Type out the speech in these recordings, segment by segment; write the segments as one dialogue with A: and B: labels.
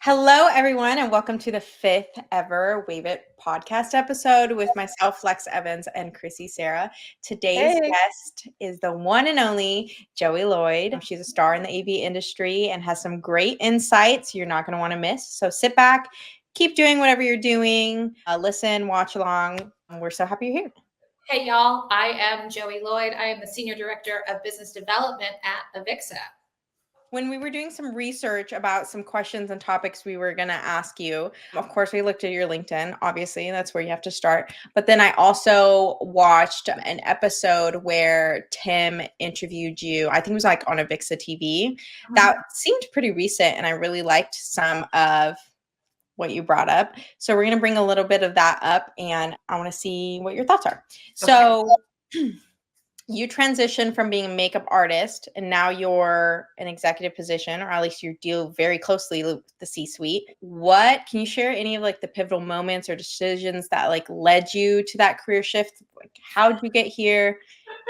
A: Hello, everyone, and welcome to the fifth ever WAVIT podcast episode with myself, Lex Evans, and Chrissy Sara. Today's guest is the one and only Joey Lloyd. She's a star in the AV industry and has some great insights you're not going to want to miss. So sit back, keep doing whatever you're doing, listen, watch along. We're so happy you're here.
B: Hey, y'all. I am Joey Lloyd. I am the Senior Director of Business Development at AVIXA.
A: When we were doing some research about some questions and topics we were going to ask you, of course, we looked at your LinkedIn. Obviously, that's where you have to start. But then I also watched an episode where Tim interviewed you. I think it was like on AVIXA TV. That seemed pretty recent, and I really liked some of what you brought up. So we're going to bring a little bit of that up, and I want to see what your thoughts are. So you transitioned from being a makeup artist and now you're an executive position, or at least you deal very closely with the C-suite. What can you share any of like the pivotal moments or decisions that like led you to that career shift? Like, how did you get here?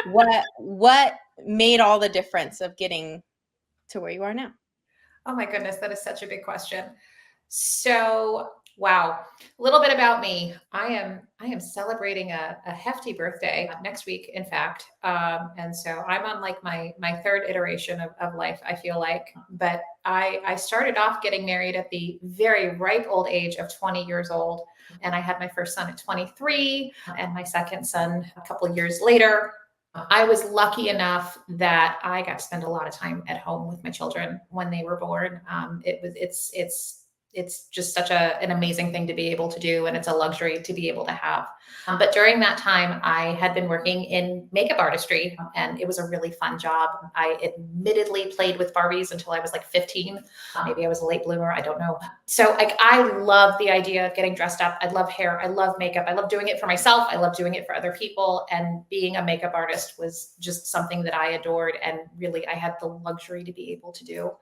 A: What made all the difference of getting to where you are now?
B: Oh my goodness, that is such a big question. So, wow, a little bit about me. I am celebrating a hefty birthday next week, in fact. And so I'm on like my third iteration of life, I feel like. But I started off getting married at the very ripe old age of 20 years old. And I had my first son at 23 and my second son a couple of years later. I was lucky enough that I got to spend a lot of time at home with my children when they were born. It's just such an amazing thing to be able to do. And it's a luxury to be able to have. But during that time, I had been working in makeup artistry and it was a really fun job. I admittedly played with Barbies until I was like 15. Maybe I was a late bloomer. I don't know. So I love the idea of getting dressed up. I love hair. I love makeup. I love doing it for myself. I love doing it for other people. And being a makeup artist was just something that I adored. And really, I had the luxury to be able to do.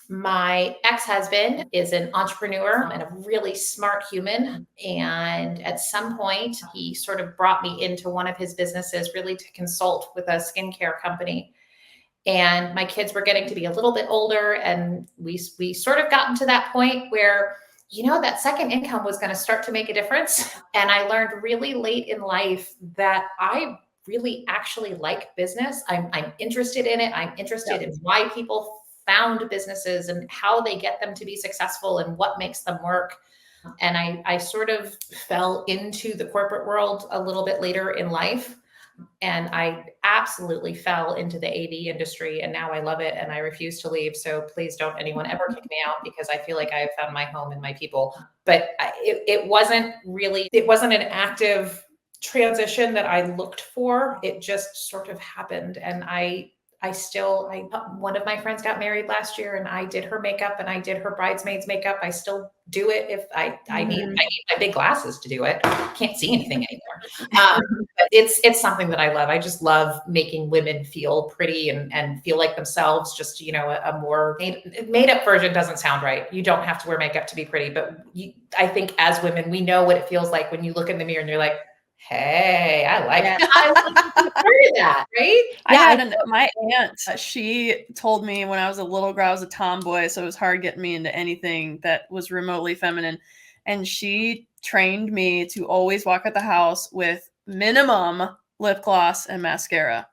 B: My ex-husband is an entrepreneur and a really smart human. And at some point, he sort of brought me into one of his businesses really to consult with a skincare company. And my kids were getting to be a little bit older. And we sort of gotten to that point where, you know, that second income was going to start to make a difference. And I learned really late in life that I really actually like business. I'm interested in it. I'm interested in why people found businesses and how they get them to be successful and what makes them work. And I sort of fell into the corporate world a little bit later in life. And I absolutely fell into the AV industry and now I love it and I refuse to leave. So please don't anyone ever kick me out because I feel like I have found my home and my people. But it wasn't an active transition that I looked for. It just sort of happened. And one of my friends got married last year and I did her makeup and I did her bridesmaid's makeup. I still do it if I need my big glasses to do it. Can't see anything anymore. But it's something that I love. I just love making women feel pretty and feel like themselves. Just, you know, a more made up version doesn't sound right. You don't have to wear makeup to be pretty, but I think as women, we know what it feels like when you look in the mirror and you're like, hey, I like that, right?
C: My aunt, she told me when I was a little girl, I was a tomboy, so it was hard getting me into anything that was remotely feminine. And she trained me to always walk out the house with minimum lip gloss and mascara.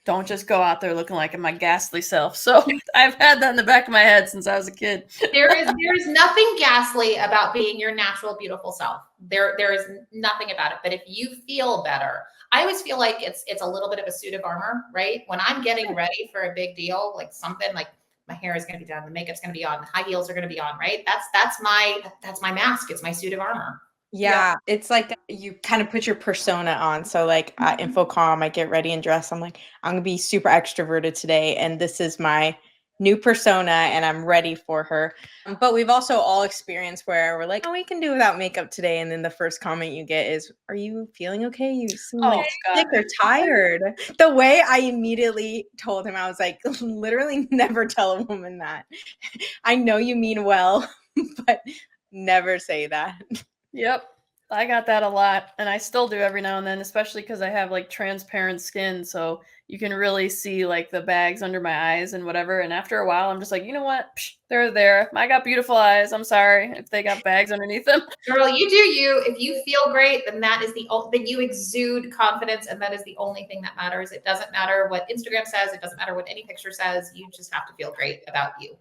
C: Don't just go out there looking like my ghastly self. So I've had that in the back of my head since I was a kid.
B: There is nothing ghastly about being your natural, beautiful self. There is nothing about it. But if you feel better, I always feel like it's a little bit of a suit of armor, right? When I'm getting ready for a big deal, like something like my hair is going to be done, the makeup's going to be on, the high heels are going to be on, right? That's my mask. It's my suit of armor.
A: Yeah, it's like you kind of put your persona on. So like at InfoComm, I get ready and dress. I'm like, I'm going to be super extroverted today. And this is my new persona and I'm ready for her. But we've also all experienced where we're like, oh, we can do without makeup today. And then the first comment you get is, are you feeling okay? You seem like sick or tired. The way I immediately told him, I was like, literally never tell a woman that. I know you mean well, but never say that.
C: Yep. I got that a lot and I still do every now and then, especially because I have like transparent skin. So you can really see like the bags under my eyes and whatever. And after a while, I'm just like, you know what? Psh, they're there. I got beautiful eyes. I'm sorry if they got bags underneath them.
B: Girl, you do you. If you feel great, then that is then you exude confidence, and that is the only thing that matters. It doesn't matter what Instagram says. It doesn't matter what any picture says. You just have to feel great about you.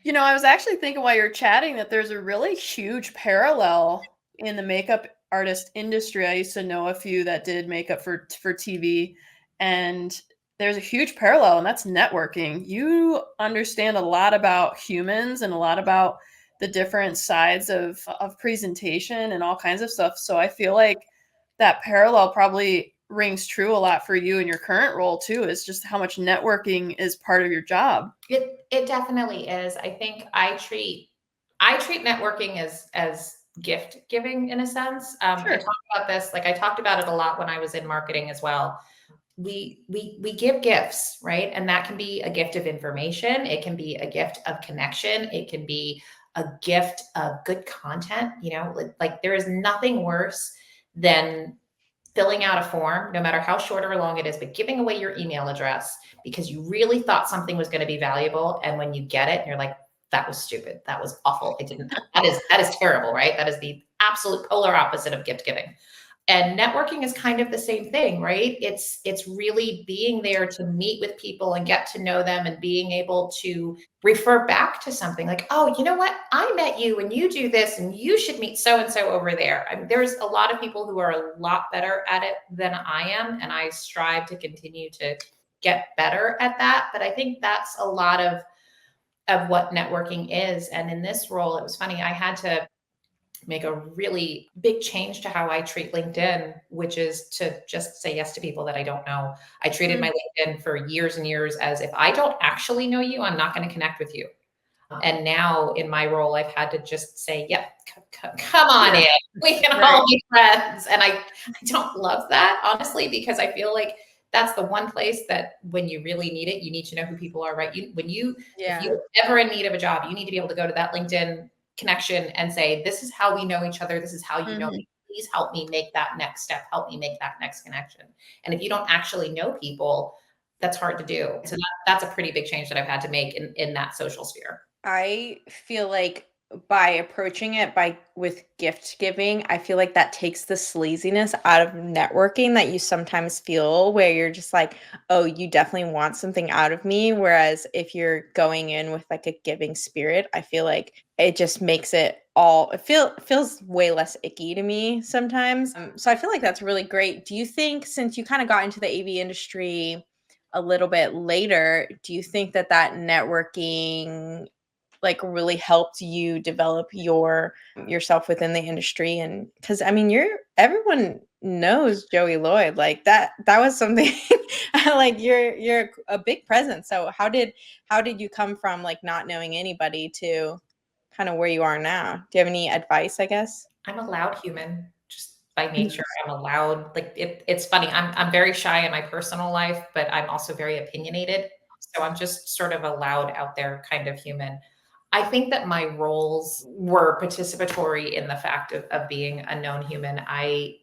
C: You know, I was actually thinking while you're chatting that there's a really huge parallel in the makeup artist industry. I used to know a few that did makeup for TV, and there's a huge parallel, and that's networking. You understand a lot about humans and a lot about the different sides of presentation and all kinds of stuff. So I feel like that parallel probably rings true a lot for you in your current role too, is just how much networking is part of your job.
B: It definitely is. I think I treat networking as gift giving in a sense.
C: Sure.
B: I talk about this, like I talked about it a lot when I was in marketing as well. We give gifts, right? And that can be a gift of information. It can be a gift of connection. It can be a gift of good content. You know, like there is nothing worse than filling out a form, no matter how short or long it is, but giving away your email address because you really thought something was going to be valuable. And when you get it, you're like, that was stupid. That was awful. That is terrible, right? That is the absolute polar opposite of gift giving. And networking is kind of the same thing, right? It's really being there to meet with people and get to know them and being able to refer back to something like, oh, you know what? I met you and you do this and you should meet so-and-so over there. I mean, there's a lot of people who are a lot better at it than I am. And I strive to continue to get better at that. But I think that's a lot of what networking is. And in this role, it was funny. I had to make a really big change to how I treat LinkedIn, which is to just say yes to people that I don't know. I treated my LinkedIn for years and years as if I don't actually know you, I'm not going to connect with you. And now in my role, I've had to just say, yep, come on in. We can all be friends. And I don't love that, honestly, because I feel like that's the one place that when you really need it, you need to know who people are, right? If you're ever in need of a job, you need to be able to go to that LinkedIn connection and say, this is how we know each other. This is how you know me. Please help me make that next step. Help me make that next connection. And if you don't actually know people, that's hard to do. So that's a pretty big change that I've had to make in that social sphere.
A: I feel like by approaching it with gift giving, I feel like that takes the sleaziness out of networking that you sometimes feel, where you're just like, oh, you definitely want something out of me. Whereas if you're going in with like a giving spirit, I feel like it just makes it feels way less icky to me sometimes. So I feel like that's really great. Do you think, since you kind of got into the AV industry a little bit later, do you think that networking like really helped you develop yourself within the industry? And because I mean, everyone knows Joey Lloyd, like that was something like you're a big presence. So how did you come from like not knowing anybody to kind of where you are now? Do you have any advice, I guess?
B: I'm a loud human just by nature. I'm a loud, like it's funny. I'm very shy in my personal life, but I'm also very opinionated. So I'm just sort of a loud out there kind of human. I think that my roles were participatory in the fact of being a known human. I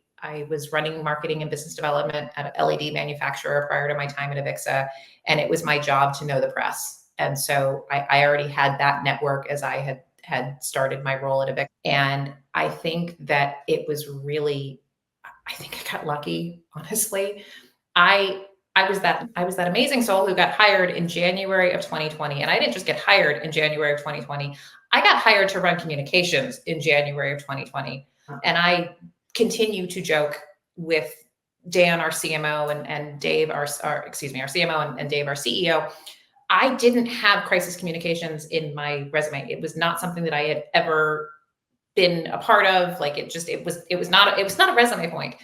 B: was running marketing and business development at an LED manufacturer prior to my time at AVIXA, and it was my job to know the press. And so I already had that network as I had started my role at AVIXA. And I think that it was really, I think I got lucky, honestly. I was that amazing soul who got hired in January of 2020. And I didn't just get hired in January of 2020. I got hired to run communications in January of 2020. And I continue to joke with Dan, our CMO, and Dave, our CMO, and Dave, our CEO. I didn't have crisis communications in my resume. It was not something that I had ever been a part of. Like it was not a resume point.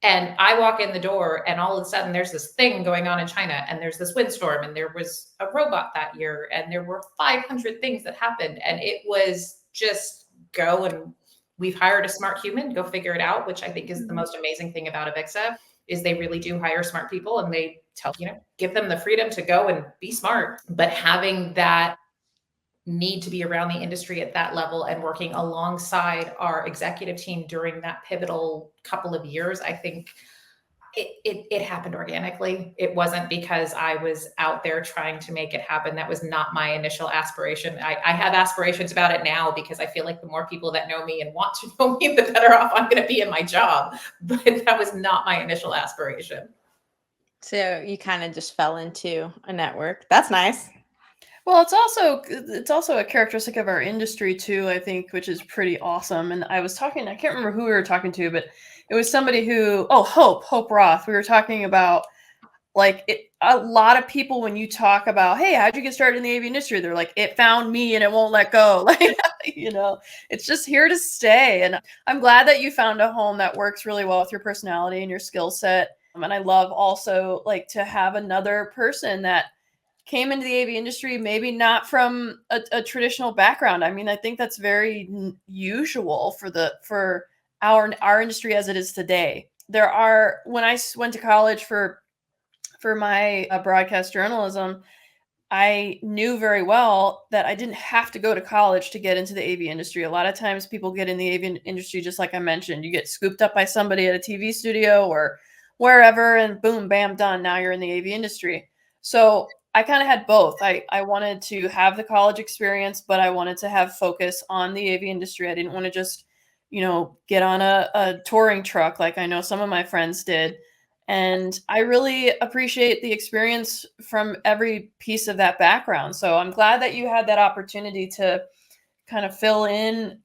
B: And I walk in the door and all of a sudden there's this thing going on in China, and there's this windstorm, and there was a robot that year, and there were 500 things that happened. And it was just go, and we've hired a smart human, go figure it out, which I think is the most amazing thing about AVIXA, is they really do hire smart people, and they give them the freedom to go and be smart. But having that need to be around the industry at that level and working alongside our executive team during that pivotal couple of years, I think It happened organically. It wasn't because I was out there trying to make it happen. That was not my initial aspiration. I have aspirations about it now because I feel like the more people that know me and want to know me, the better off I'm going to be in my job. But that was not my initial aspiration.
A: So you kind of just fell into a network. That's nice.
C: Well, it's also a characteristic of our industry too, I think, which is pretty awesome. And I was talking, I can't remember who we were talking to, but it was somebody who, Hope Roth. We were talking about a lot of people, when you talk about, hey, how'd you get started in the AV industry? They're like, it found me and it won't let go. Like, it's just here to stay. And I'm glad that you found a home that works really well with your personality and your skill set. And I love also like to have another person that came into the AV industry, maybe not from a traditional background. I mean, I think that's very usual for our industry as it is today. When I went to college for my broadcast journalism, I knew very well that I didn't have to go to college to get into the AV industry. A lot of times people get in the AV industry, just like I mentioned, you get scooped up by somebody at a TV studio or wherever and boom, bam, done. Now you're in the AV industry. So I kind of had both. I wanted to have the college experience, but I wanted to have focus on the AV industry. I didn't want to just, get on a touring truck like I know some of my friends did. And I really appreciate the experience from every piece of that background. So I'm glad that you had that opportunity to kind of fill in,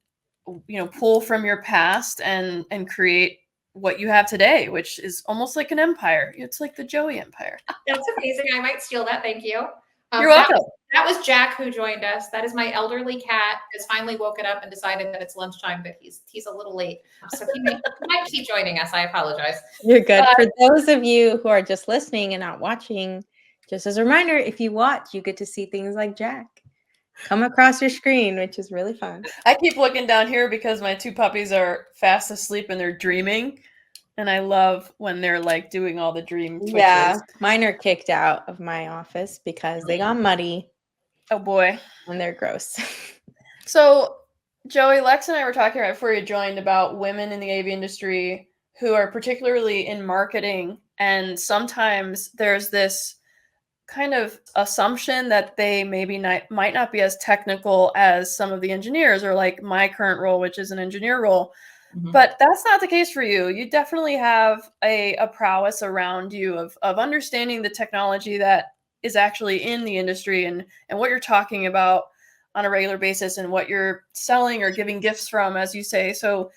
C: pull from your past and create what you have today, which is almost like an empire. It's like the Joey empire.
B: That's amazing. I might steal that. Thank you.
C: You're welcome.
B: That was Jack who joined us. That is my elderly cat has finally woken up and decided that it's lunchtime, but he's a little late. So he might keep joining us. I apologize.
A: You're good. For those of you who are just listening and not watching, just as a reminder, if you watch, you get to see things like Jack come across your screen, which is really fun.
C: I keep looking down here because my two puppies are fast asleep and they're dreaming. And I love when they're like doing all the dream twitches.
A: Yeah, mine are kicked out of my office because they got muddy.
C: Oh boy.
A: And they're gross.
C: So Joey, Lex and I were talking right before you joined about women in the AV industry who are particularly in marketing. And sometimes there's this kind of assumption that they might not be as technical as some of the engineers, or like my current role, which is an engineer role. Mm-hmm. But that's not the case for you. You definitely have a prowess around you of understanding the technology that is actually in the industry and what you're talking about on a regular basis and what you're selling or giving gifts from, as you say. So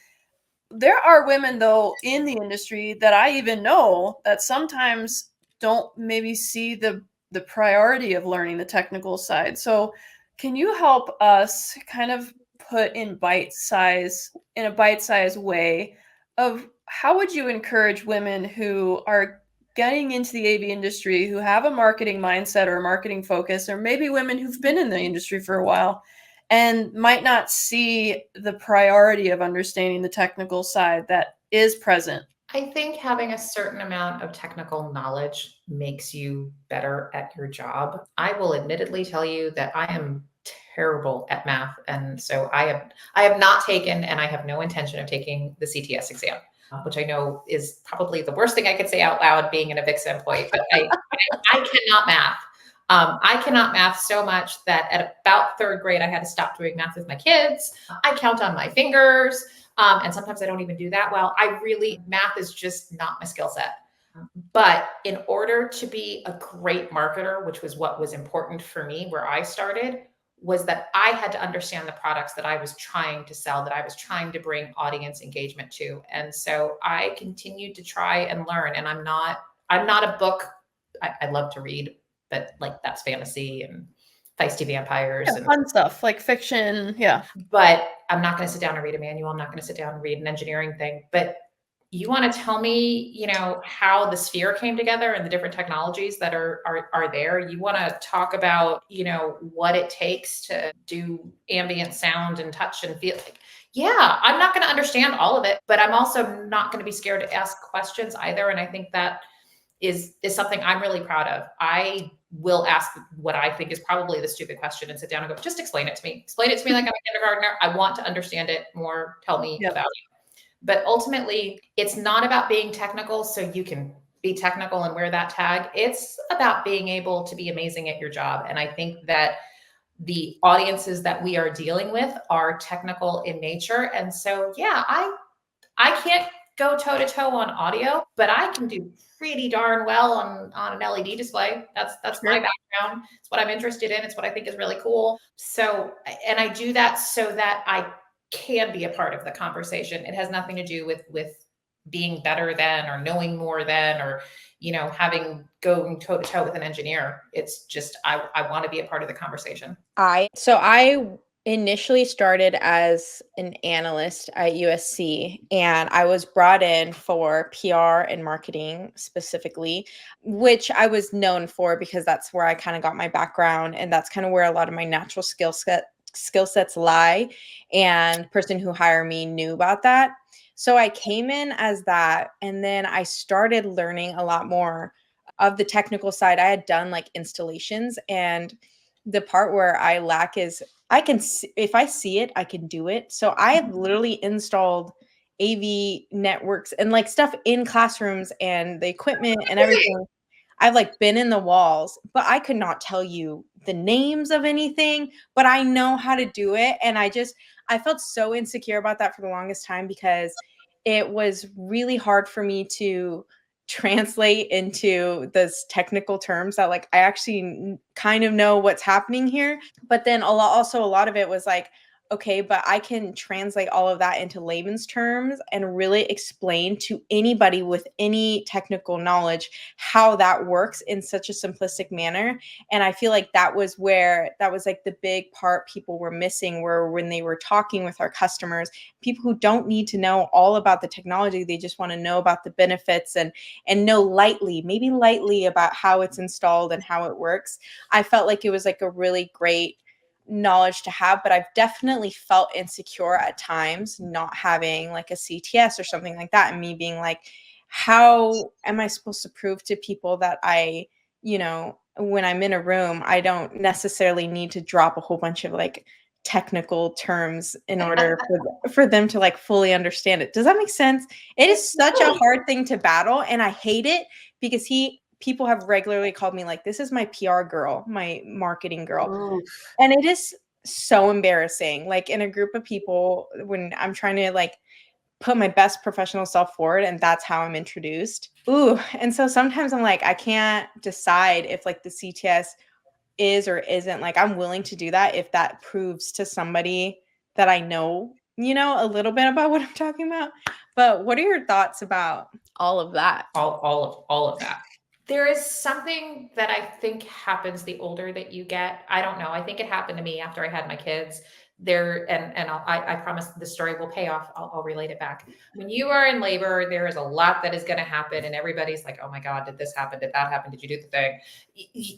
C: there are women, though, in the industry that I even know that sometimes don't maybe see the priority of learning the technical side. So can you help us kind of put in a bite-sized way of how would you encourage women who are getting into the AV industry, who have a marketing mindset or a marketing focus, or maybe women who've been in the industry for a while and might not see the priority of understanding the technical side that is present?
B: I think having a certain amount of technical knowledge makes you better at your job. I will admittedly tell you that I am terrible at math. And so I have not taken, and I have no intention of taking the CTS exam, which I know is probably the worst thing I could say out loud being an AVIXA employee, but I cannot math. I cannot math so much that at about third grade, I had to stop doing math with my kids. I count on my fingers. And sometimes I don't even do that well. Math is just not my skill set. But in order to be a great marketer, which was what was important for me where I started, was that I had to understand the products that I was trying to sell, that I was trying to bring audience engagement to. And so I continued to try and learn. And I'm not a book. I love to read, but like that's fantasy and feisty vampires and
C: fun stuff like fiction. Yeah.
B: But I'm not going to sit down and read a manual. I'm not going to sit down and read an engineering thing. But you want to tell me, how the sphere came together and the different technologies that are there. You want to talk about, what it takes to do ambient sound and touch and feel. Yeah, I'm not going to understand all of it, but I'm also not going to be scared to ask questions either. And I think that is something I'm really proud of. I will ask what I think is probably the stupid question and sit down and go, just explain it to me. Explain it to me like I'm a kindergartner. I want to understand it more. Tell me about it. But ultimately, it's not about being technical so you can be technical and wear that tag. It's about being able to be amazing at your job. And I think that the audiences that we are dealing with are technical in nature. And so, yeah, I can't go toe to toe on audio, but I can do pretty darn well on an LED display. That's my background. It's what I'm interested in. It's what I think is really cool. So, and I do that so that I can be a part of the conversation. It has nothing to do with being better than, or knowing more than, or, you know, going toe to toe with an engineer. It's just, I want to be a part of the conversation.
A: I initially started as an analyst at USC, and I was brought in for PR and marketing specifically, which I was known for because that's where I kind of got my background, and that's kind of where a lot of my natural skill sets lie. And person who hired me knew about that. So I came in as that, and then I started learning a lot more of the technical side. I had done like installations, and the part where I lack is I can see, if I see it, I can do it. So I have literally installed AV networks and like stuff in classrooms and the equipment and everything. I've like been in the walls, but I could not tell you the names of anything, but I know how to do it. And I felt so insecure about that for the longest time because it was really hard for me to translate into those technical terms that like I actually kind of know what's happening here. But then a lot of it was like, okay, but I can translate all of that into layman's terms and really explain to anybody with any technical knowledge how that works in such a simplistic manner. And I feel like that was like the big part people were missing, were when they were talking with our customers, people who don't need to know all about the technology. They just want to know about the benefits and know maybe lightly about how it's installed and how it works. I felt like it was like a really great knowledge to have, but I've definitely felt insecure at times not having like a CTS or something like that, and me being like, how am I supposed to prove to people that when I'm in a room, I don't necessarily need to drop a whole bunch of like technical terms in order for them to like fully understand it. Does that make sense? It is such a hard thing to battle, and I hate it because people have regularly called me like, this is my PR girl, my marketing girl.
C: Ooh.
A: And it is so embarrassing, like in a group of people when I'm trying to like put my best professional self forward and that's how I'm introduced. Ooh. And so sometimes I'm like, I can't decide if like the CTS is or isn't. Like, I'm willing to do that if that proves to somebody that I know, a little bit about what I'm talking about. But what are your thoughts about all of that?
B: All of that. There is something that I think happens the older that you get. I don't know. I think it happened to me after I had my kids. I promise the story will pay off. I'll relate it back. When you are in labor, there is a lot that is going to happen, and everybody's like, "Oh my God, did this happen? Did that happen? Did you do the thing?"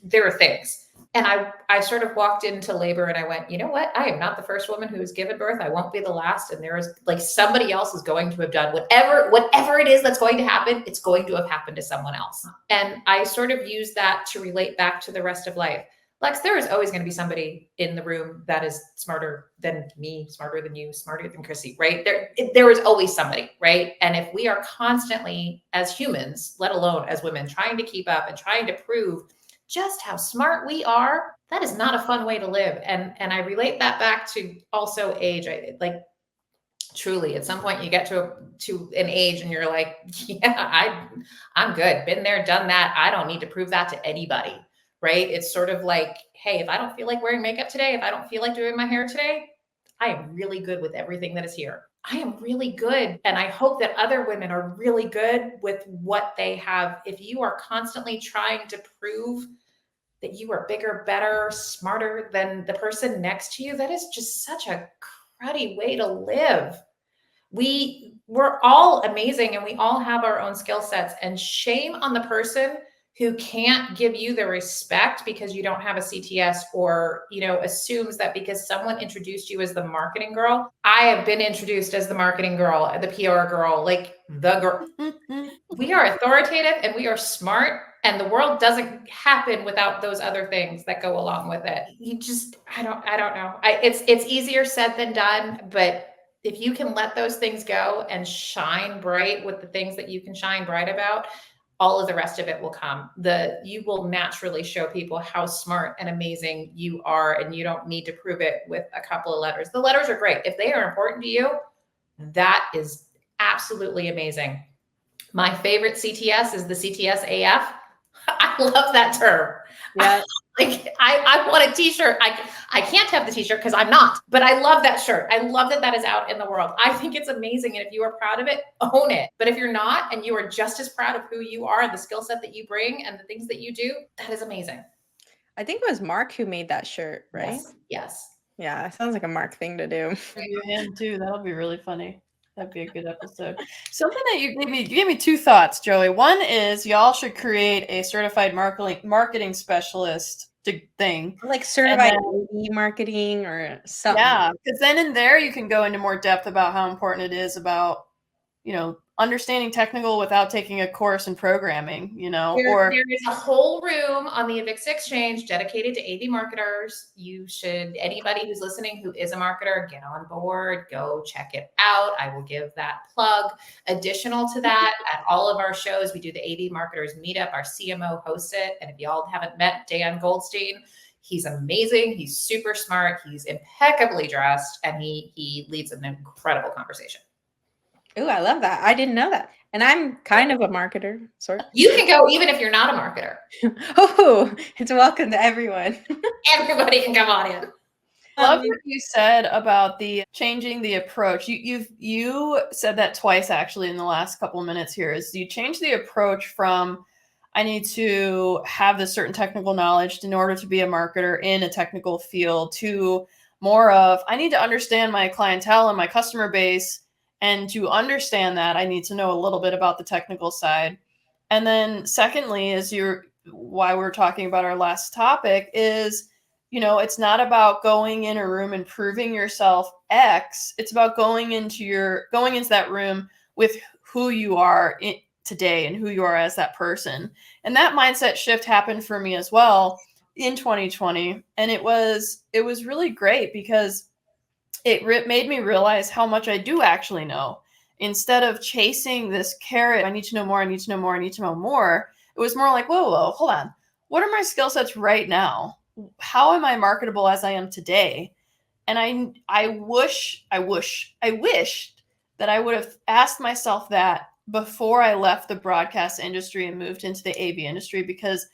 B: There are things, and I sort of walked into labor, and I went, "You know what? I am not the first woman who has given birth. I won't be the last, and there is like somebody else is going to have done whatever it is that's going to happen. It's going to have happened to someone else." And I sort of use that to relate back to the rest of life. Lex, there is always going to be somebody in the room that is smarter than me, smarter than you, smarter than Chrissy, right? There is always somebody, right? And if we are constantly, as humans, let alone as women, trying to keep up and trying to prove just how smart we are, that is not a fun way to live. And I relate that back to also age. Truly, at some point you get to an age and you're like, yeah, I'm good. Been there, done that. I don't need to prove that to anybody. Right? It's sort of like, hey, if I don't feel like wearing makeup today, if I don't feel like doing my hair today, I am really good with everything that is here. I am really good. And I hope that other women are really good with what they have. If you are constantly trying to prove that you are bigger, better, smarter than the person next to you, that is just such a cruddy way to live. We're all amazing and we all have our own skill sets, and shame on the person who can't give you the respect because you don't have a CTS, or, assumes that because someone introduced you as the marketing girl. I have been introduced as the marketing girl, the PR girl, like the girl. We are authoritative and we are smart, and the world doesn't happen without those other things that go along with it. I don't know. It's easier said than done, but if you can let those things go and shine bright with the things that you can shine bright about, all of the rest of it will come. You will naturally show people how smart and amazing you are, and you don't need to prove it with a couple of letters. The letters are great. If they are important to you, that is absolutely amazing. My favorite CTS is the CTS AF. I love that term.
A: Yeah.
B: Like I want a t-shirt. I can't have the t-shirt because I'm not, but I love that shirt. I love that is out in the world. I think it's amazing. And if you are proud of it, own it. But if you're not, and you are just as proud of who you are and the skill set that you bring and the things that you do, that is amazing.
A: I think it was Mark who made that shirt, right?
B: Yes.
A: Yeah, it sounds like a Mark thing to do.
C: You him too. That'll be really funny. That'd be a good episode. Something that you gave me two thoughts, Joey. One is y'all should create a certified marketing specialist thing,
A: like certified marketing or something.
C: Yeah, because then in there you can go into more depth about how important it is about, understanding technical without taking a course in programming,
B: There is a whole room on the AVIXA exchange dedicated to AV marketers. Anybody who's listening who is a marketer, get on board, go check it out. I will give that plug. Additional to that, at all of our shows, we do the AV marketers meetup. Our CMO hosts it. And if y'all haven't met Dan Goldstein, he's amazing. He's super smart. He's impeccably dressed, and he leads an incredible conversation.
A: Ooh, I love that. I didn't know that. And I'm kind of a marketer, sort of.
B: You can go even if you're not a marketer.
A: Oh, it's welcome to everyone.
B: Everybody can come on in.
C: I love what you said about the changing the approach. You said that twice actually in the last couple of minutes here. Is you change the approach from I need to have this certain technical knowledge in order to be a marketer in a technical field to more of I need to understand my clientele and my customer base. And to understand that, I need to know a little bit about the technical side. And then secondly, why we're talking about our last topic is, it's not about going in a room and proving yourself X. It's about going into that room with who you are today and who you are as that person. And that mindset shift happened for me as well in 2020. And it was really great because it made me realize how much I do actually know. Instead of chasing this carrot, I need to know more, I need to know more, I need to know more. It was more like, whoa, hold on. What are my skill sets right now? How am I marketable as I am today? And I wished that I would have asked myself that before I left the broadcast industry and moved into the AV industry, because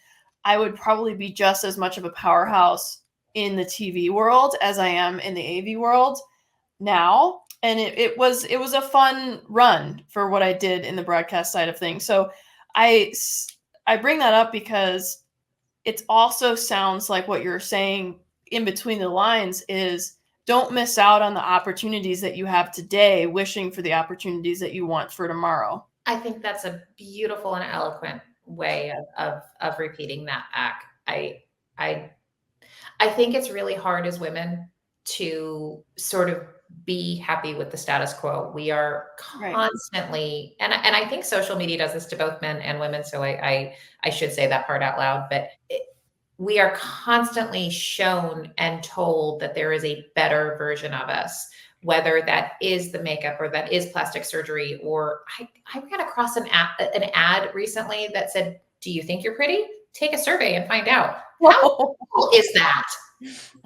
C: I would probably be just as much of a powerhouse in the TV world as I am in the AV world now. And it was a fun run for what I did in the broadcast side of things. So I bring that up because it also sounds like what you're saying in between the lines is don't miss out on the opportunities that you have today, wishing for the opportunities that you want for tomorrow.
B: I think that's a beautiful and eloquent way of repeating that back. I think it's really hard as women to sort of be happy with the status quo. We are constantly, right. and I think social media does this to both men and women. So I should say that part out loud, but we are constantly shown and told that there is a better version of us, whether that is the makeup or that is plastic surgery. Or I ran across an ad recently that said, "Do you think you're pretty? Take a survey and find out." How cool is that?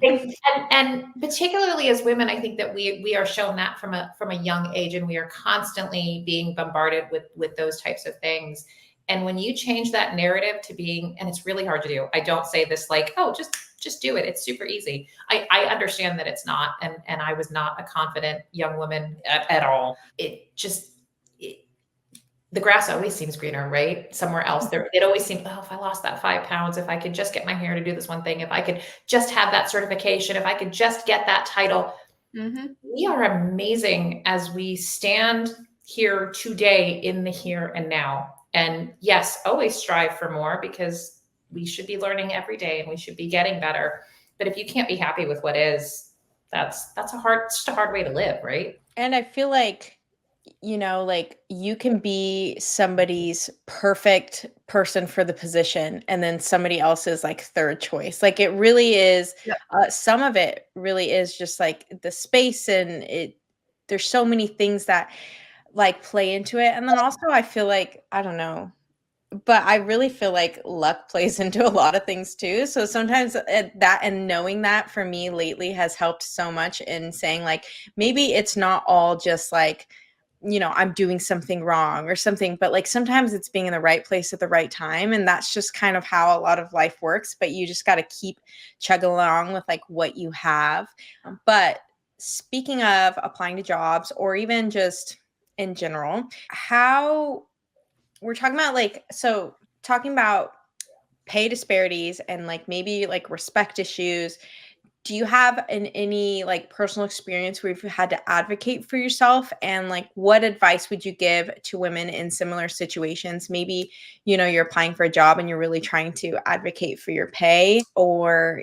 B: And particularly as women, I think that we are shown that from a young age, and we are constantly being bombarded with those types of things. And when you change that narrative to being, and it's really hard to do. I don't say this like, oh, just do it. It's super easy. I understand that it's not, and I was not a confident young woman at all. The grass always seems greener, right? Somewhere else. It always seems, oh, if I lost that 5 pounds, if I could just get my hair to do this one thing, if I could just have that certification, if I could just get that title. Mm-hmm. We are amazing as we stand here today in the here and now. And yes, always strive for more, because we should be learning every day and we should be getting better. But if you can't be happy with what is, that's just a hard way to live, right?
A: And I feel like, like you can be somebody's perfect person for the position and then somebody else's like third choice. Like it really is, some of it really is just like the space and there's so many things that like play into it. And then also I feel like, I don't know, but I really feel like luck plays into a lot of things too. So sometimes that, and knowing that for me lately has helped so much in saying like, maybe it's not all just like, I'm doing something wrong or something, but like sometimes it's being in the right place at the right time. And that's just kind of how a lot of life works. But you just got to keep chugging along with like what you have. But speaking of applying to jobs or even just in general, how we're talking about like, so talking about pay disparities and like maybe like respect issues, do you have any like personal experience where you've had to advocate for yourself, and like what advice would you give to women in similar situations? Maybe, you're applying for a job and you're really trying to advocate for your pay, or,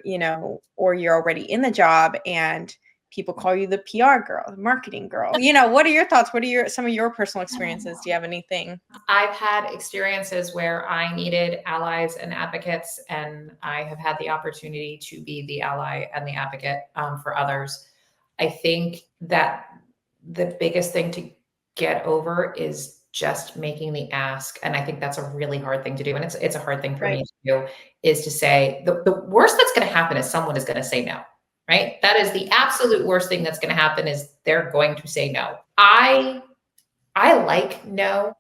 A: or you're already in the job and people call you the PR girl, the marketing girl. What are your thoughts? What are some of your personal experiences? Do you have anything?
B: I've had experiences where I needed allies and advocates, and I have had the opportunity to be the ally and the advocate for others. I think that the biggest thing to get over is just making the ask. And I think that's a really hard thing to do. And it's a hard thing for me to do, is to say the worst that's going to happen is someone is going to say no. Right? That is the absolute worst thing that's going to happen, is they're going to say no. I like no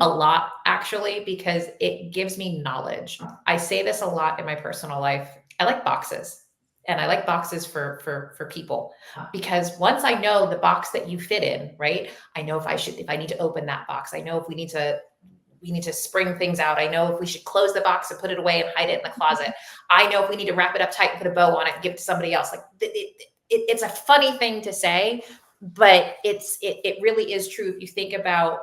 B: a lot, actually, because it gives me knowledge. I say this a lot in my personal life. I like boxes, and I like boxes for people, because once I know the box that you fit in, right? I know if I need to open that box. I know if we need to spring things out. I know if we should close the box and put it away and hide it in the closet. I know if we need to wrap it up tight and put a bow on it and give it to somebody else. Like it's a funny thing to say, but it really is true. If you think about,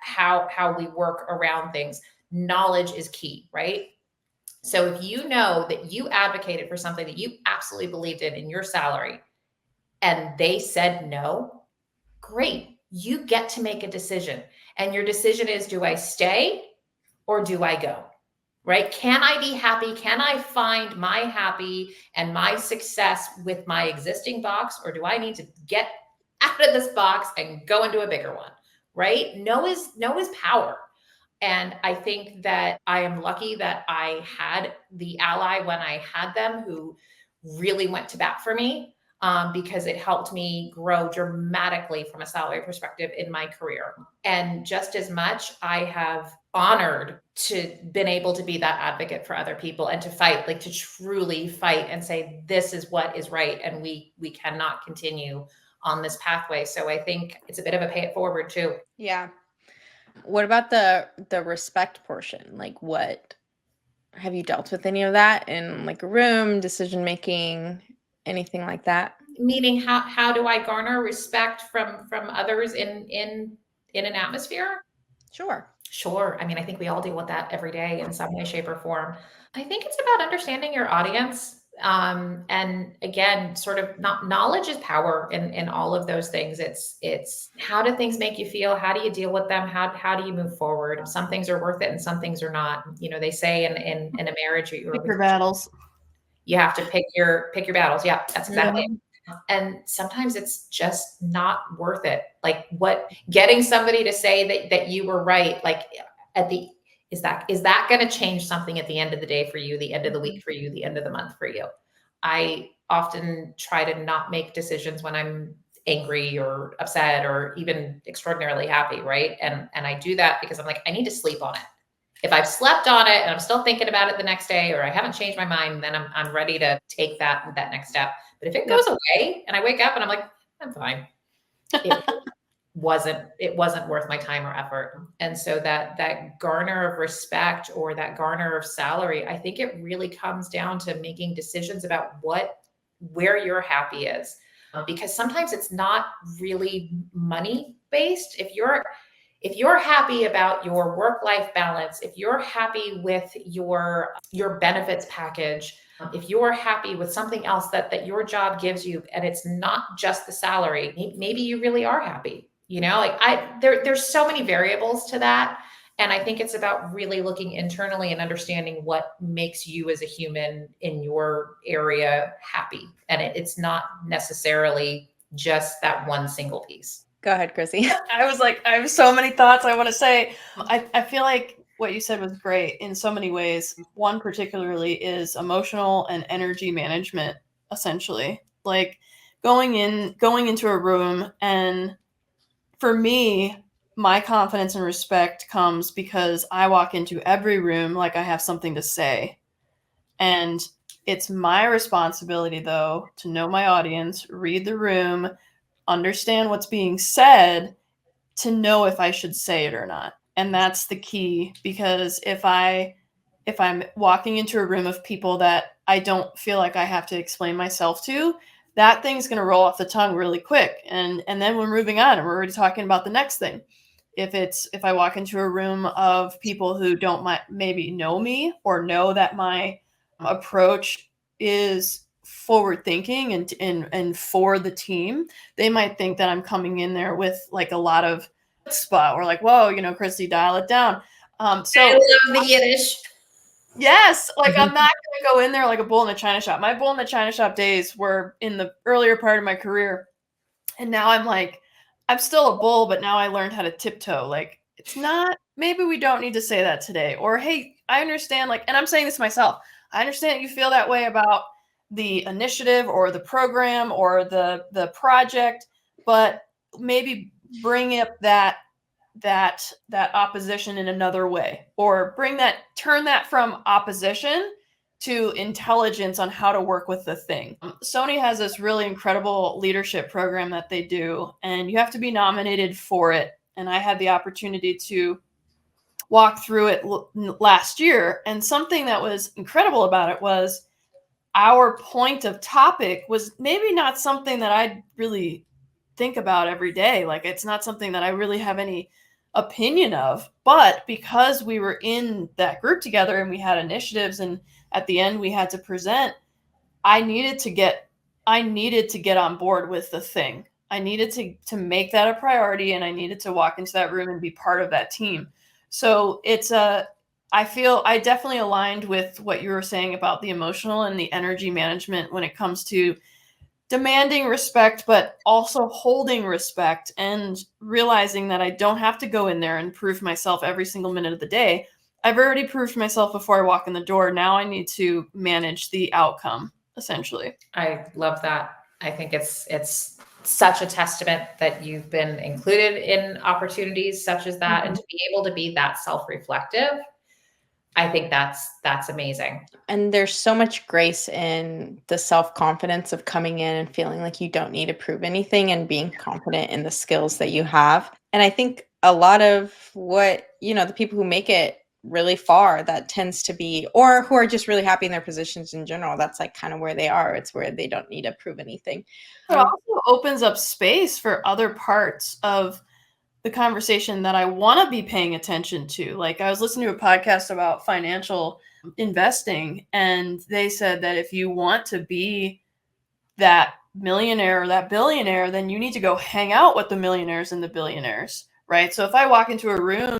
B: how we work around things, knowledge is key, right? So if you know that you advocated for something that you absolutely believed in your salary, and they said no, great. You get to make a decision. And your decision is, do I stay or do I go? Right? Can I be happy? Can I find my happy and my success with my existing box? Or do I need to get out of this box and go into a bigger one? Right? No is power. And I think that I am lucky that I had the ally when I had them, who really went to bat for me, because it helped me grow dramatically from a salary perspective in my career. And just as much, I have honored to been able to be that advocate for other people and to fight, like to truly fight and say, this is what is right. And we cannot continue on this pathway. So I think it's a bit of a pay it forward too.
A: Yeah. What about the respect portion? Like, what have you dealt with any of that in like a room, decision making, anything like that?
B: Meaning, how do I garner respect from others in an atmosphere? Sure. I mean, I think we all deal with that every day in some way, shape, or form. I think it's about understanding your audience. And again, sort of knowledge is power in all of those things. It's how do things make you feel? How do you deal with them? How do you move forward? Some things are worth it and some things are not. They say in a marriage,
C: Pick your battles.
B: You have to pick your battles. Yeah, that's exactly it. And sometimes it's just not worth it. Like getting somebody to say that you were right, like is that going to change something at the end of the day for you, the end of the week for you, the end of the month for you? I often try to not make decisions when I'm angry or upset or even extraordinarily happy, right? And I do that because I'm like, I need to sleep on it. If I've slept on it and I'm still thinking about it the next day, or I haven't changed my mind, then I'm ready to take that next step. But if it goes away and I wake up and I'm like, I'm fine, it wasn't worth my time or effort. And so that garner of respect or that garner of salary, I think it really comes down to making decisions about where your happy is, because sometimes it's not really money based. If you're happy about your work-life balance, if you're happy with your benefits package, if you're happy with something else that your job gives you, and it's not just the salary, maybe you really are happy. There's so many variables to that. And I think it's about really looking internally and understanding what makes you as a human in your area happy. And it's not necessarily just that one single piece.
A: Go ahead, Chrissy.
C: I was like, I have so many thoughts I want to say. I feel like what you said was great in so many ways. One particularly is emotional and energy management, essentially. Like going into a room, and for me, my confidence and respect comes because I walk into every room like I have something to say. And it's my responsibility, though, to know my audience, read the room, understand what's being said, to know if I should say it or not. And that's the key, because if I'm walking into a room of people that I don't feel like I have to explain myself to, that thing's going to roll off the tongue really quick. And then we're moving on and we're already talking about the next thing. If I walk into a room of people who don't maybe know me or know that my approach is forward thinking and for the team, they might think that I'm coming in there with like a lot of chutzpah, or like, whoa, Chrissy, dial it down. So
B: I love the Yiddish.
C: Yes, like I'm not gonna go in there like a bull in a china shop. My bull in the china shop days were in the earlier part of my career, and now I'm still a bull, but now I learned how to tiptoe. Like, it's not, maybe we don't need to say that today. Or, hey, I understand, like, and I'm saying this myself, I understand you feel that way about the initiative or the program or the project, but maybe bring up that opposition in another way, or turn that from opposition to intelligence on how to work with the thing. Sony has this really incredible leadership program that they do, and you have to be nominated for it. And I had the opportunity to walk through it last year. And something that was incredible about it was our point of topic was maybe not something that I'd really think about every day. Like, it's not something that I really have any opinion of, but because we were in that group together and we had initiatives, and at the end we had to present, I needed to get on board with the thing. I needed to make that a priority, and I needed to walk into that room and be part of that team. So I feel I definitely aligned with what you were saying about the emotional and the energy management when it comes to demanding respect, but also holding respect, and realizing that I don't have to go in there and prove myself every single minute of the day. I've already proved myself before I walk in the door. Now I need to manage the outcome, essentially.
B: I love that. I think it's such a testament that you've been included in opportunities such as that, and to be able to be that self-reflective. I think that's amazing.
A: And there's so much grace in the self-confidence of coming in and feeling like you don't need to prove anything, and being confident in the skills that you have. And I think a lot of what, the people who make it really far, that tends to be, or who are just really happy in their positions in general, that's like kind of where they are. It's where they don't need to prove anything.
C: It also opens up space for other parts of the conversation that I want to be paying attention to. Like, I was listening to a podcast about financial investing, and they said that if you want to be that millionaire or that billionaire, then you need to go hang out with the millionaires and the billionaires, right? So if I walk into a room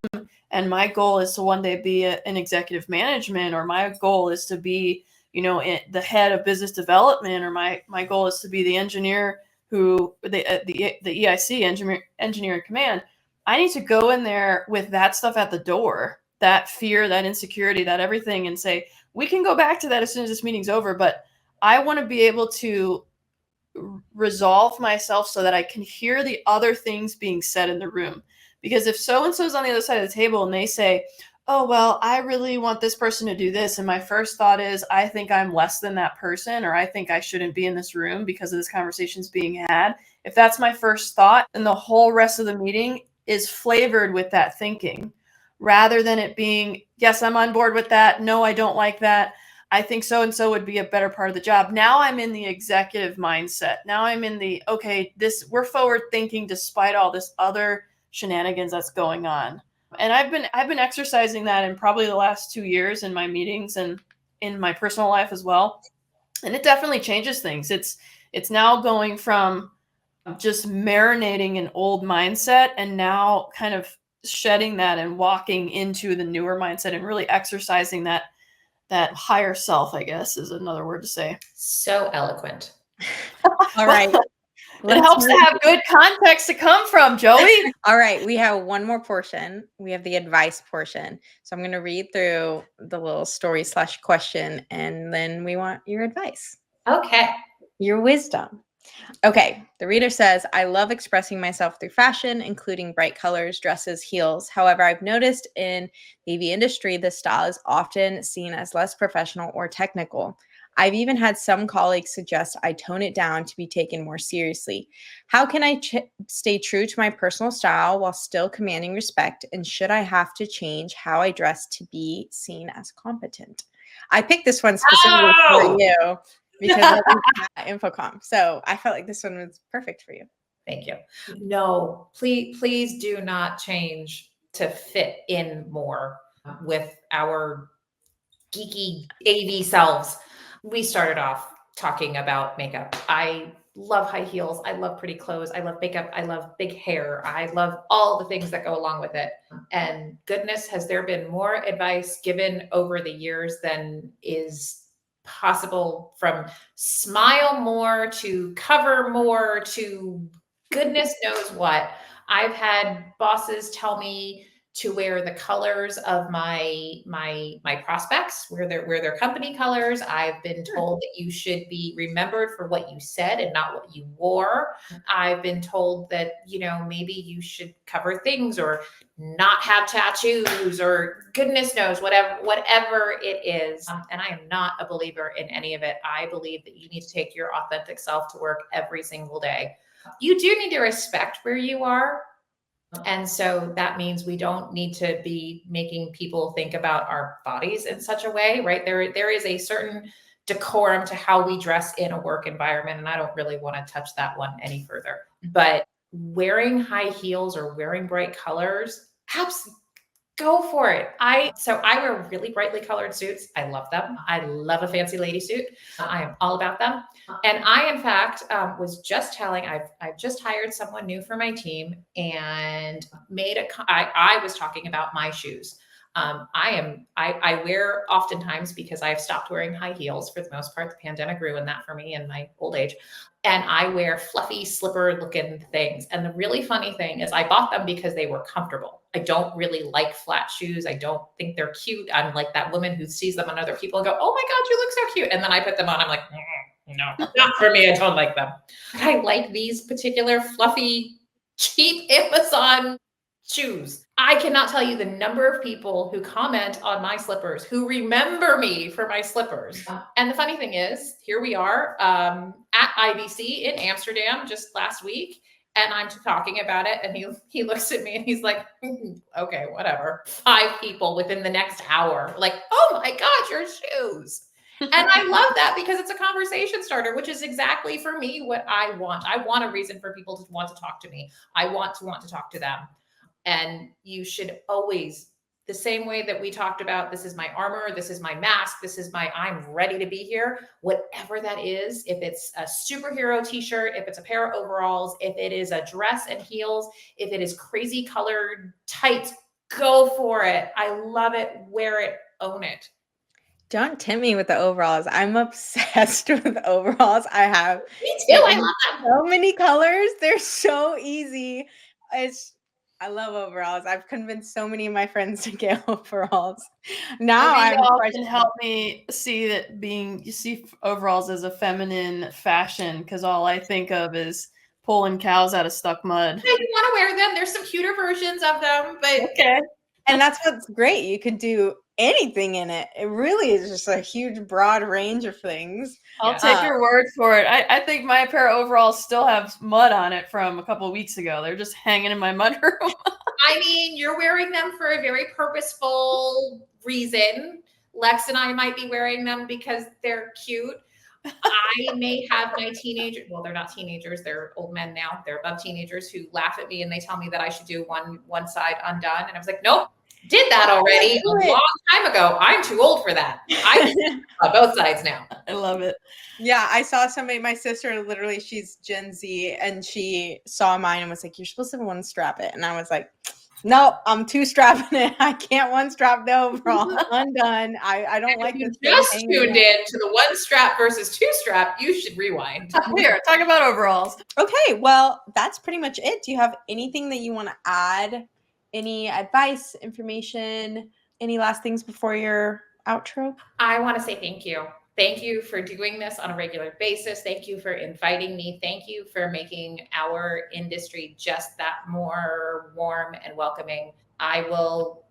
C: and my goal is to one day be an executive management, or my goal is to be, the head of business development, or my goal is to be the engineer the EIC, engineer in command, I need to go in there with that stuff at the door, that fear, that insecurity, that everything, and say, we can go back to that as soon as this meeting's over, but I want to be able to resolve myself so that I can hear the other things being said in the room. Because if so-and-so's on the other side of the table and they say, oh, well, I really want this person to do this, and my first thought is, I think I'm less than that person, or I think I shouldn't be in this room because of this conversation's being had. If that's my first thought, then the whole rest of the meeting is flavored with that thinking, rather than it being, yes, I'm on board with that. No, I don't like that. I think so-and-so would be a better part of the job. Now I'm in the executive mindset. Now I'm in the, okay, we're forward thinking despite all this other shenanigans that's going on. And I've been exercising that in probably the last 2 years in my meetings and in my personal life as well. And it definitely changes things. It's now going from just marinating an old mindset, and now kind of shedding that and walking into the newer mindset, and really exercising that higher self, I guess is another word to say.
B: So eloquent.
A: All right.
C: It helps to have good context to come from, Joey.
A: All right, we have one more portion. We have the advice portion. So I'm going to read through the little story/question, and then we want your advice,
B: Okay.
A: your wisdom. Okay, the reader says, I love expressing myself through fashion, including bright colors, dresses, heels. However, I've noticed in the AV industry, this style is often seen as less professional or technical. I've even had some colleagues suggest I tone it down to be taken more seriously. How can I stay true to my personal style while still commanding respect? And should I have to change how I dress to be seen as competent? I picked this one specifically for you because of Infocom. So I felt like this one was perfect for you.
B: Thank you. No, please do not change to fit in more with our geeky AV selves. We started off talking about makeup. I love high heels. I love pretty clothes. I love makeup. I love big hair. I love all the things that go along with it. And goodness, has there been more advice given over the years than is possible, from smile more to cover more to goodness knows what. I've had bosses tell me to wear the colors of my prospects, wear their company colors. I've been told that you should be remembered for what you said and not what you wore. I've been told that, you know, maybe you should cover things or not have tattoos or goodness knows, whatever it is. And I am not a believer in any of it. I believe that you need to take your authentic self to work every single day. You do need to respect where you are. And so that means we don't need to be making people think about our bodies in such a way, right? There is a certain decorum to how we dress in a work environment. And I don't really want to touch that one any further. But wearing high heels or wearing bright colors, absolutely. Go for it. I wear really brightly colored suits. I love them. I love a fancy lady suit. I am all about them. And I, in fact, was just telling, I've just hired someone new for my team and I was talking about my shoes. I wear oftentimes, because I've stopped wearing high heels for the most part. The pandemic ruined that for me in my old age. And I wear fluffy slipper looking things. And the really funny thing is I bought them because they were comfortable. I don't really like flat shoes. I don't think they're cute. I'm like that woman who sees them on other people and go, oh my God, you look so cute. And then I put them on. I'm like, no, not for me. I don't like them. I like these particular fluffy, cheap Amazon shoes. I cannot tell you the number of people who comment on my slippers, who remember me for my slippers. And the funny thing is, here we are at IBC in Amsterdam just last week. And I'm talking about it. And he looks at me and he's like, okay, whatever. 5 people within the next hour, like, oh my God, your shoes. And I love that because it's a conversation starter, which is exactly for me what I want. I want a reason for people to want to talk to me. I want to talk to them. And you should always, the same way that we talked about, this is my armor, this is my mask, this is my, I'm ready to be here, whatever that is, if it's a superhero t-shirt, if it's a pair of overalls, if it is a dress and heels, if it is crazy colored tights, go for it. I love it, wear it, own it.
A: Don't tempt me with the overalls. I'm obsessed with overalls. I have
B: Me too. I love them.
A: So many colors. They're so easy. I love overalls. I've convinced so many of my friends to get overalls. Now
C: y'all can help me see that you see overalls as a feminine fashion, because all I think of is pulling cows out of stuck mud.
B: I want to wear them. There's some cuter versions of them, but
C: okay.
A: And that's what's great. You could do anything in it. It really is just a huge, broad range of things.
C: I'll take your word for it. I think my pair of overalls still have mud on it from a couple of weeks ago. They're just hanging in my mudroom.
B: I mean, you're wearing them for a very purposeful reason. Lex and I might be wearing them because they're cute. I may have my teenagers, well, they're not teenagers, they're old men now. They're above teenagers who laugh at me and they tell me that I should do one side undone. And I was like, nope, did that already a long time ago. I'm too old for that. I'm on both sides now.
C: I love it.
A: Yeah, I saw somebody, my sister, literally, she's Gen Z, and she saw mine and was like, you're supposed to one strap it. And I was like, Nope, I'm two strapping it. I can't one strap the overall. Undone. I don't like
B: If you
A: this thing
B: just
A: hanging
B: tuned
A: out.
B: in to the one strap versus two strap, you should rewind.
C: Here, talk about overalls.
A: Okay, well, that's pretty much it. Do you have anything that you want to add? Any advice, information, any last things before your outro?
B: I want to say thank you. Thank you for doing this on a regular basis. Thank you for inviting me. Thank you for making our industry just that more warm and welcoming. I will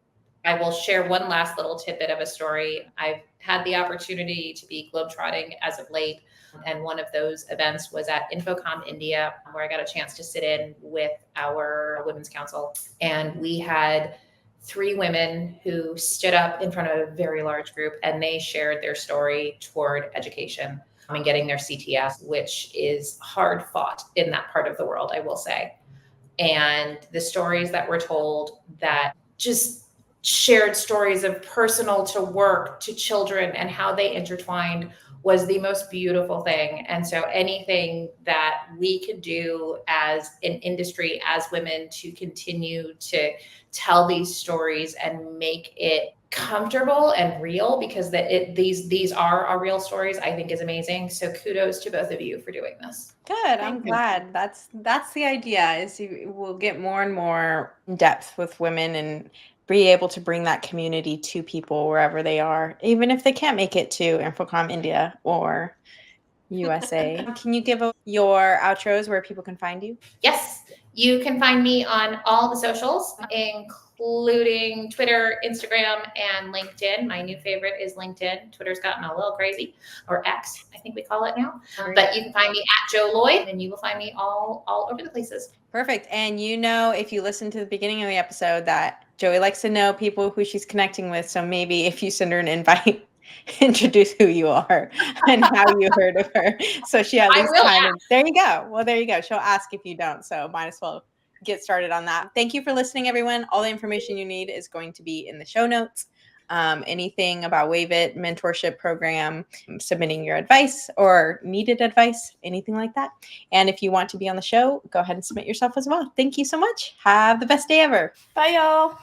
B: share one last little tidbit of a story. I've had the opportunity to be globetrotting as of late. And one of those events was at Infocom India, where I got a chance to sit in with our Women's Council. And we had 3 women who stood up in front of a very large group, and they shared their story toward education and getting their CTS, which is hard fought in that part of the world, I will say. And the stories that were told, that just shared stories of personal to work to children and how they intertwined, was the most beautiful thing. And so anything that we could do as an industry, as women, to continue to tell these stories and make it comfortable and real, because these are our real stories, I think is amazing. So kudos to both of you for doing this.
A: Good. I'm glad. That's the idea, is we'll get more and more in depth with women and be able to bring that community to people wherever they are, even if they can't make it to Infocom India or USA. Can you give your outros where people can find you?
B: Yes, you can find me on all the socials, including Twitter, Instagram, and LinkedIn. My new favorite is LinkedIn. Twitter's gotten a little crazy, or X, I think we call it now. But you can find me at Joe Lloyd, and you will find me all over the places.
A: Perfect. And if you listen to the beginning of the episode, that Joey likes to know people who she's connecting with. So maybe if you send her an invite, introduce who you are and how you heard of her. So she at least there you go. Well, there you go. She'll ask if you don't. So might as well get started on that. Thank you for listening, everyone. All the information you need is going to be in the show notes. Anything about WAVIT mentorship program, submitting your advice or needed advice, anything like that. And if you want to be on the show, go ahead and submit yourself as well. Thank you so much. Have the best day ever.
C: Bye, y'all.